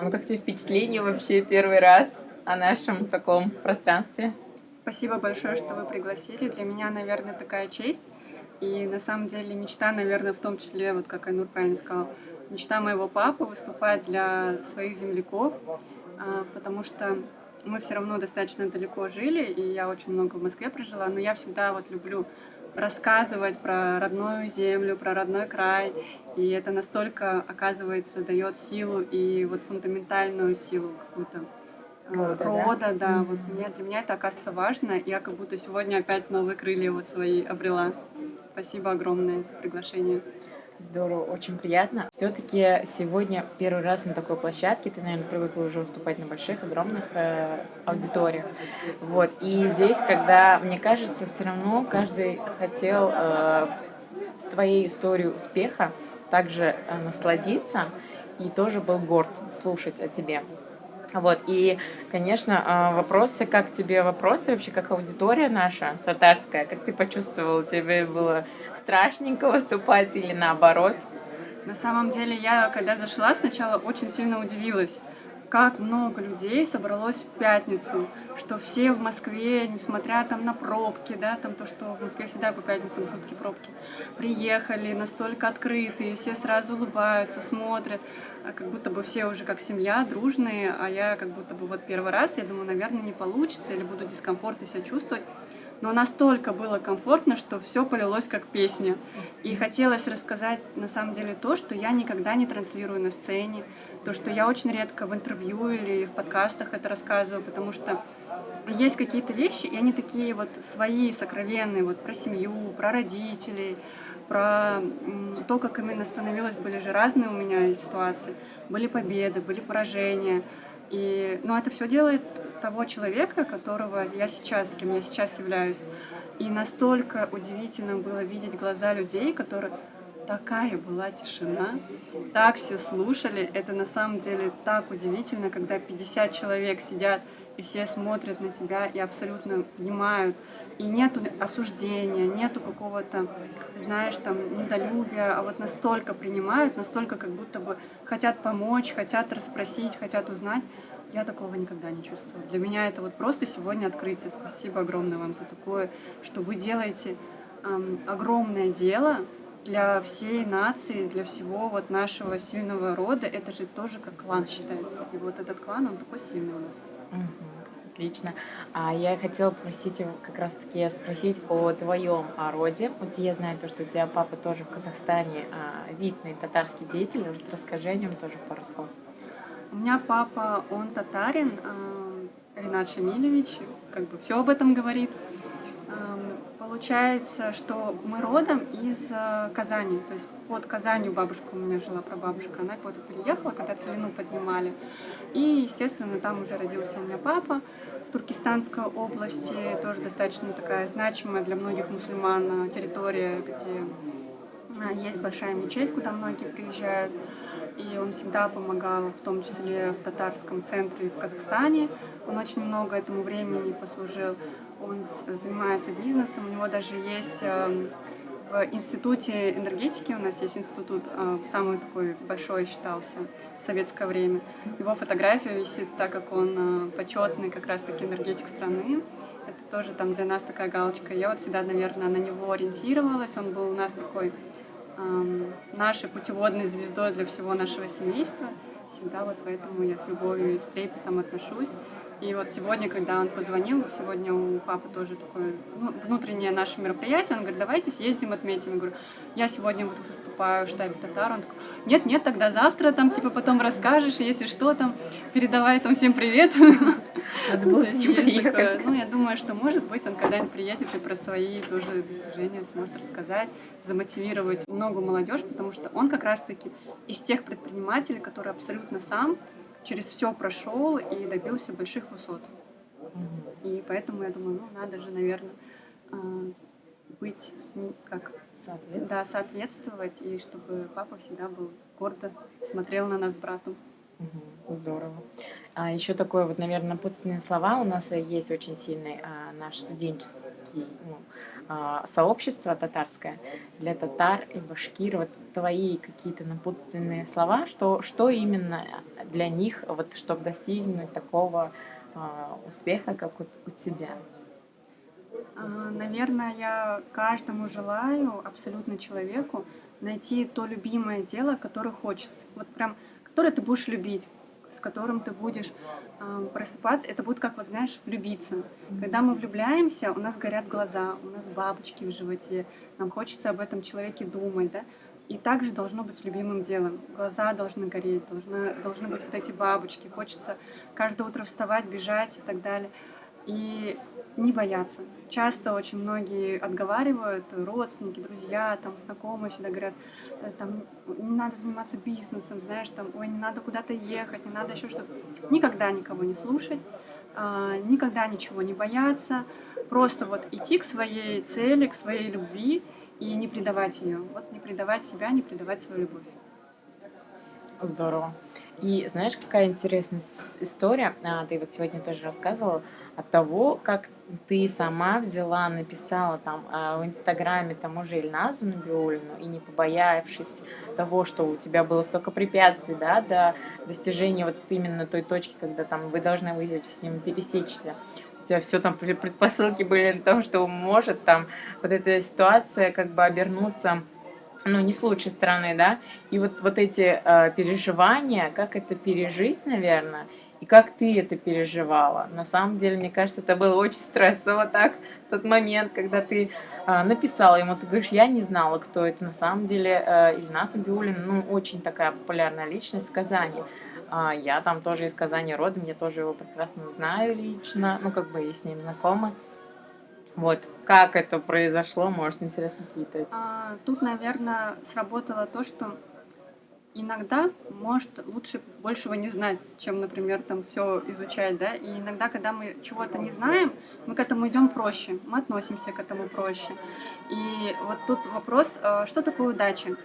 Ну, как тебе впечатление вообще первый раз о нашем таком пространстве? Спасибо большое, что вы пригласили. Для меня, наверное, такая честь. И на самом деле мечта, наверное, в том числе, вот как Айнур правильно сказал, мечта моего папы выступать для своих земляков, потому что мы все равно достаточно далеко жили, и я очень много в Москве прожила, но я всегда вот люблю рассказывать про родную землю, про родной край, и это настолько, оказывается, дает силу и вот фундаментальную силу какую-то Рода, да? рода, да, вот Мгм. для меня это оказывается важно, и я как будто сегодня опять новые крылья вот свои обрела. Спасибо огромное за приглашение. Здорово, очень приятно. Все-таки сегодня первый раз на такой площадке. Ты, наверное, привыкла уже выступать на больших, огромных аудиториях. Вот. И здесь, когда, мне кажется, все равно каждый хотел с твоей историей успеха также насладиться и тоже был горд слушать о тебе. Вот, и, конечно, вопросы, как тебе вопросы вообще, как аудитория наша татарская, как ты почувствовала, тебе было страшненько выступать или наоборот? На самом деле, я когда зашла, сначала очень сильно удивилась, как много людей собралось в пятницу, что все в Москве, несмотря там на пробки, да, там то, что в Москве всегда по пятницам жуткие пробки, приехали настолько открытые, все сразу улыбаются, смотрят, как будто бы все уже как семья, дружные, а я как будто бы вот первый раз, я думаю, наверное, не получится или буду дискомфортно себя чувствовать. Но настолько было комфортно, что все полилось как песня. И хотелось рассказать на самом деле то, что я никогда не транслирую на сцене, то, что я очень редко в интервью или в подкастах это рассказываю, потому что есть какие-то вещи, и они такие вот свои, сокровенные, вот про семью, про родителей, про то, как именно становилось, были же разные у меня ситуации, были победы, были поражения, но это все делает того человека, которого я сейчас, кем я сейчас являюсь. И настолько удивительно было видеть глаза людей, которые такая была тишина, так все слушали. Это на самом деле так удивительно, когда 50 человек сидят и все смотрят на тебя и абсолютно внимают. И нету осуждения, нету какого-то, знаешь, там, недолюбия, а вот настолько принимают, настолько как будто бы хотят помочь, хотят расспросить, хотят узнать. Я такого никогда не чувствовала. Для меня это вот просто сегодня открытие. Спасибо огромное вам за такое, что вы делаете огромное дело для всей нации, для всего вот нашего сильного рода. Это же тоже как клан считается. И вот этот клан, он такой сильный у нас. Мгм. Отлично. А я хотела просить как раз-таки спросить о твоем роде. Вот я знаю то, что у тебя папа тоже в Казахстане видный татарский деятель. Вот расскажи о нем тоже пару слов. У меня папа, он татарин, Ренат Шамилевич, как бы все об этом говорит. Получается, что мы родом из Казани, то есть под Казанью бабушка у меня жила, прабабушка, она куда-то переехала, когда Целину поднимали. И, естественно, там уже родился у меня папа. В Туркестанской области тоже достаточно такая значимая для многих мусульман территория, где есть большая мечеть, куда многие приезжают. И он всегда помогал, в том числе в татарском центре в Казахстане. Он очень много этому времени послужил. Он занимается бизнесом. У него даже есть в институте энергетики, у нас есть институт, самый такой большой считался в советское время. Его фотография висит, так как он почетный как раз-таки энергетик страны. Это тоже там для нас такая галочка. Я вот всегда, наверное, на него ориентировалась. Он был у нас такой нашей путеводной звездой для всего нашего семейства. Всегда вот поэтому я с любовью и с трепетом отношусь. И вот сегодня, когда он позвонил, сегодня у папы тоже такое внутреннее наше мероприятие, он говорит, давайте съездим, отметим. Я говорю, я сегодня вот выступаю в штабе татар. Он такой, нет, тогда завтра, там, типа, потом расскажешь, если что, там, передавай там всем привет. Надо было с ним приехать. Ну, я думаю, что, может быть, он когда-нибудь приедет и про свои тоже достижения сможет рассказать, замотивировать много молодежь, потому что он как раз-таки из тех предпринимателей, который абсолютно сам через все прошел и добился больших высот. И поэтому я думаю, ну, надо же, наверное, быть, как, да, соответствовать, и чтобы папа всегда был гордо смотрел на нас с братом. Здорово. Еще такое вот, наверное, напутственные слова. У нас есть очень сильный наш студенческий и сообщество татарское, для татар и башкир, вот твои какие-то напутственные слова, что именно для них, вот, чтобы достигнуть такого успеха, как у тебя? Наверное, я каждому желаю, абсолютно человеку, найти то любимое дело, которое хочется. Вот прям, которое ты будешь любить, с которым ты будешь просыпаться. Это будет как, вот знаешь, влюбиться. Когда мы влюбляемся, у нас горят глаза, у нас бабочки в животе, нам хочется об этом человеке думать, да? И также должно быть с любимым делом. Глаза должны гореть, должны быть вот эти бабочки. Хочется каждое утро вставать, бежать и так далее. И не бояться. Часто очень многие отговаривают, родственники, друзья, там, знакомые всегда говорят, там, не надо заниматься бизнесом, знаешь, там, ой, не надо куда-то ехать, не надо еще что-то. Никогда никого не слушать, никогда ничего не бояться, просто вот идти к своей цели, к своей любви и не предавать ее. Вот не предавать себя, не предавать свою любовь. Здорово. И знаешь, какая интересная история? Ты вот сегодня тоже рассказывала от того, как ты сама взяла, написала там в Инстаграме тому же Ильназу Набиуллину, и не побоявшись того, что у тебя было столько препятствий, да, до достижения вот именно той точки, когда там вы должны выйти с ним пересечься. У тебя все там предпосылки были на том, что может там вот эта ситуация как бы обернуться, ну, не с лучшей стороны, да, и вот эти переживания, как это пережить, наверное, и как ты это переживала. На самом деле, мне кажется, это было очень стрессово так, тот момент, когда ты написала ему, ты говоришь, я не знала, кто это. На самом деле, Ильназ Набиуллин, ну, очень такая популярная личность в Казани. Я там тоже из Казани родом, я тоже его прекрасно знаю лично, ну, как бы и с ним знакома. Вот, как это произошло, может, интересно, какие-то. Тут, наверное, сработало то, что иногда, может, лучше большего не знать, чем, например, там все изучать, да, и иногда, когда мы чего-то не знаем, мы к этому идем проще, мы относимся к этому проще. И вот тут вопрос, что такое удача?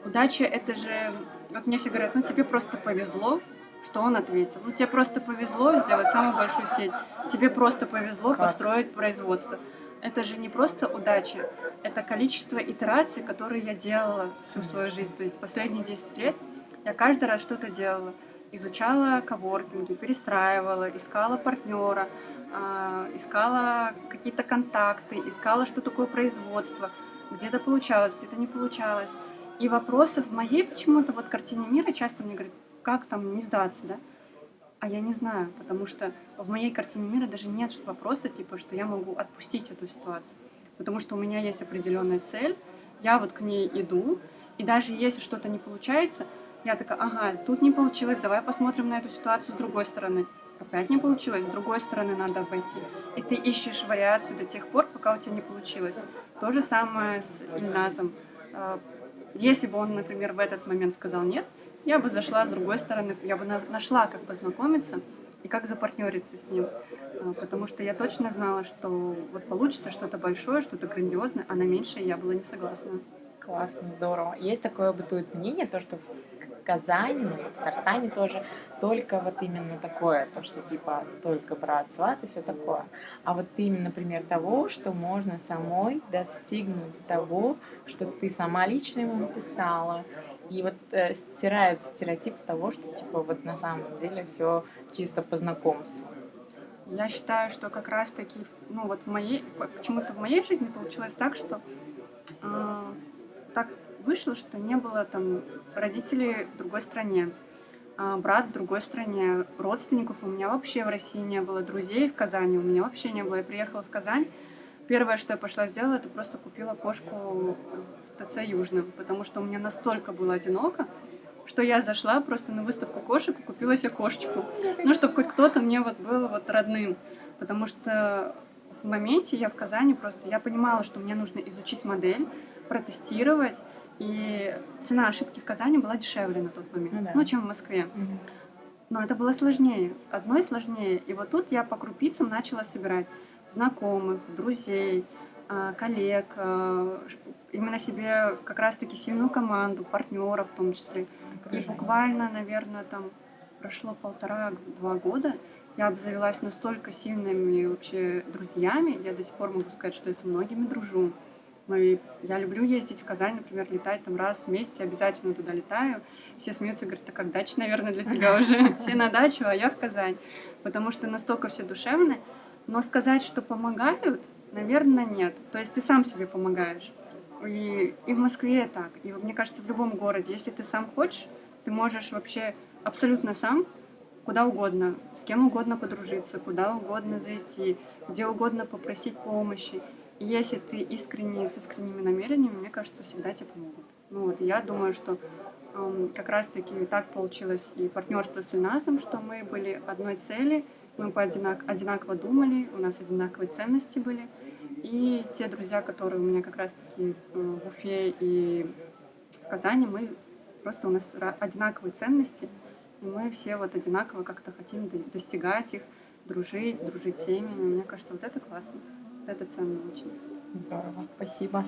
Удача — это же, вот мне все говорят, ну тебе просто повезло, что он ответил. Ну тебе просто повезло сделать самую большую сеть, тебе просто повезло Как? построить производство. Это же не просто удача, это количество итераций, которые я делала всю свою жизнь. То есть последние 10 лет я каждый раз что-то делала. Изучала коворкинги, перестраивала, искала партнера, искала какие-то контакты, искала, что такое производство. Где-то получалось, где-то не получалось. И вопросов в моей почему-то вот картине мира часто мне говорят, как там не сдаться, да? А я не знаю, потому что в моей картине мира даже нет вопроса, типа, что я могу отпустить эту ситуацию. Потому что у меня есть определенная цель, я вот к ней иду, и даже если что-то не получается, я такая, ага, тут не получилось, давай посмотрим на эту ситуацию с другой стороны. Опять не получилось, с другой стороны надо обойти. И ты ищешь вариации до тех пор, пока у тебя не получилось. То же самое с Ильназом. Если бы он, например, в этот момент сказал нет, я бы зашла с другой стороны, я бы нашла, как познакомиться и как запартнериться с ним. Потому что я точно знала, что вот получится что-то большое, что-то грандиозное, а на меньшее я была не согласна. Классно, здорово. Есть такое бытует мнение, то, что в Казани, ну, в Татарстане тоже, только вот именно такое, то, что типа только брат, сват и все такое. А вот именно, например, того, что можно самой достигнуть того, что ты сама лично ему написала. И вот стирается стереотип того, что типа вот на самом деле все чисто по знакомству. Я считаю, что как раз-таки, ну вот почему-то в моей жизни получилось так, что так вышло, что не было там родителей в другой стране, брат в другой стране, родственников у меня вообще в России не было, друзей в Казани у меня вообще не было. Я приехала в Казань, первое, что я пошла сделала, это просто купила кошку в ТЦ Южном, потому что у меня настолько было одиноко, что я зашла просто на выставку кошек и купила себе кошечку. Ну, чтобы хоть кто-то мне вот был вот родным. Потому что в моменте я в Казани просто, я понимала, что мне нужно изучить модель, протестировать, и цена ошибки в Казани была дешевле на тот момент, Ну да. ну, чем в Москве. Но это было сложнее, одной сложнее. И вот тут я по крупицам начала собирать знакомых, друзей, коллег, именно себе как раз-таки сильную команду, партнеров в том числе. И буквально, наверное, там прошло 1,5-2 года, я обзавелась настолько сильными вообще друзьями, я до сих пор могу сказать, что я со многими дружу. Я люблю ездить в Казань, например, летать там раз в месяц, я обязательно туда летаю. Все смеются, говорят, а как дача, наверное, для тебя уже. Все на дачу, а я в Казань. Потому что настолько все душевны. Но сказать, что помогают, наверное, нет. То есть ты сам себе помогаешь. И в Москве так. И мне кажется, в любом городе, если ты сам хочешь, ты можешь вообще абсолютно сам куда угодно, с кем угодно подружиться, куда угодно зайти, где угодно попросить помощи. И если ты искренне, с искренними намерениями, мне кажется, всегда тебе помогут. Ну вот, и я думаю, что как раз-таки так получилось и партнерство с Ильназом, что мы были одной цели, мы одинаково думали, у нас одинаковые ценности были. И те друзья, которые у меня как раз-таки в Уфе и в Казани, у нас одинаковые ценности, и мы все вот одинаково как-то хотим достигать их, дружить с семьями. Мне кажется, вот это классно, вот это ценно очень. Здорово, спасибо.